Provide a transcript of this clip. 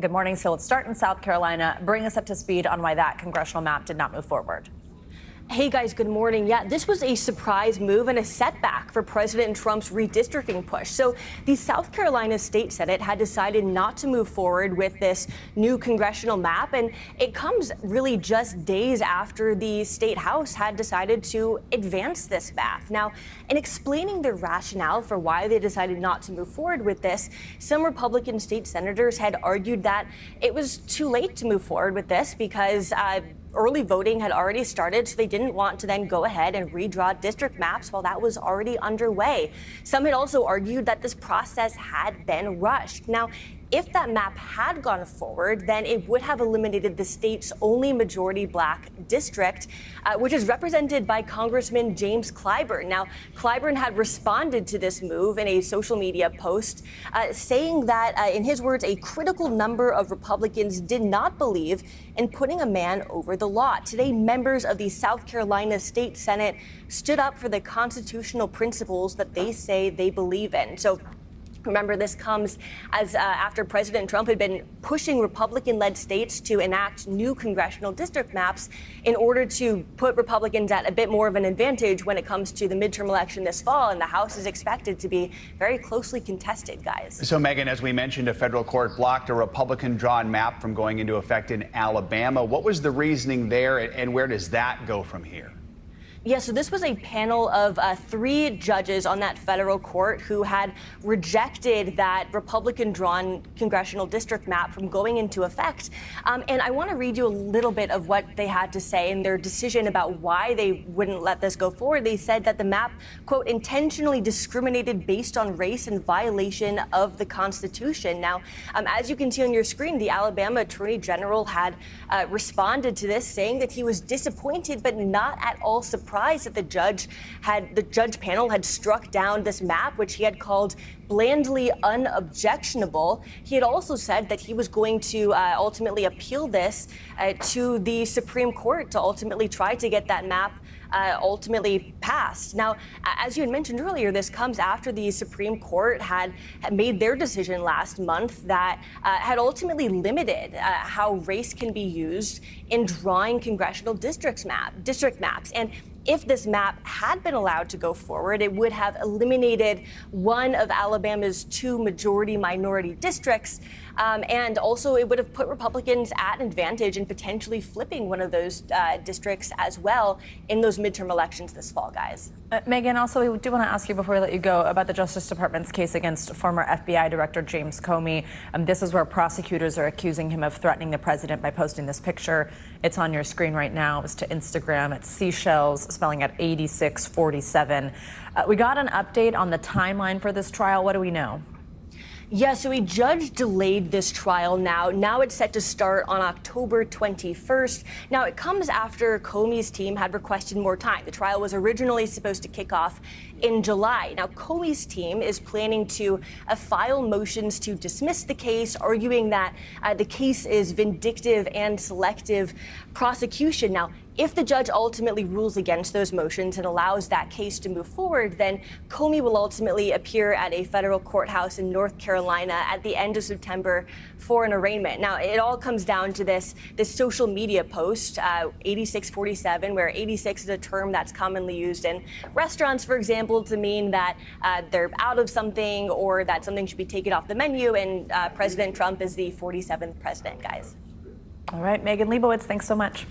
Good morning. So let's start in South Carolina. Bring us up to speed on why that congressional map did not move forward. Hey guys, good morning. Yeah, this was a surprise move and a setback for President Trump's redistricting push. So the South Carolina State Senate had decided not to move forward with this new congressional map, and it comes really just days after the State House had decided to advance this map. Now, in explaining their rationale for why they decided not to move forward with this, some Republican state senators had argued that it was too late to move forward with this because early voting had already started, so they didn't want to then go ahead and redraw district maps while that was already underway. Some had also argued that this process had been rushed. Now, if that map had gone forward, then it would have eliminated the state's only majority black district, which is represented by Congressman James Clyburn. Now, Clyburn had responded to this move in a social media post, saying that, in his words, a critical number of Republicans did not believe in putting a man over the law. Today, members of the South Carolina State Senate stood up for the constitutional principles that they say they believe in. So, remember, this comes as after President Trump had been pushing Republican-led states to enact new congressional district maps in order to put Republicans at a bit more of an advantage when it comes to the midterm election this fall. And the House is expected to be very closely contested, guys. So, Megan, as we mentioned, a federal court blocked a Republican-drawn map from going into effect in Alabama. What was the reasoning there, and where does that go from here? Yeah, so this was a panel of 3 judges on that federal court who had rejected that Republican-drawn congressional district map from going into effect. And I want to read you a little bit of what they had to say in their decision about why they wouldn't let this go forward. They said that the map, quote, intentionally discriminated based on race in violation of the Constitution. Now, as you can see on your screen, the Alabama Attorney General had responded to this, saying that he was disappointed but not at all surprised that the judge panel had struck down this map, which he had called blandly unobjectionable. He had also said that he was going to ultimately appeal this to the Supreme Court to ultimately try to get that map ultimately passed. Now, as you had mentioned earlier, this comes after the Supreme Court had made their decision last month that had ultimately limited how race can be used in drawing congressional district maps. And if this map had been allowed to go forward, it would have eliminated one of Alabama's 2 majority-minority districts, and also it would have put Republicans at an advantage in potentially flipping one of those districts as well in those midterm elections this fall, guys. Megan, also, we do want to ask you before we let you go about the Justice Department's case against former FBI Director James Comey. This is where prosecutors are accusing him of threatening the president by posting this picture. It's on your screen right now. It was to Instagram. It's seashells, spelling at 8647. We got an update on the timeline for this trial. What do we know? Yeah, so a judge delayed this trial now. Now it's set to start on October 21st. Now, it comes after Comey's team had requested more time. The trial was originally supposed to kick off in July. Now, Comey's team is planning to file motions to dismiss the case, arguing that the case is vindictive and selective prosecution. Now, if the judge ultimately rules against those motions and allows that case to move forward, then Comey will ultimately appear at a federal courthouse in North Carolina at the end of September for an arraignment. Now, it all comes down to this social media post, 8647, where 86 is a term that's commonly used in restaurants, for example, to mean that they're out of something or that something should be taken off the menu, and President Trump is the 47th president, guys. All right, Megan Leibowitz, thanks so much.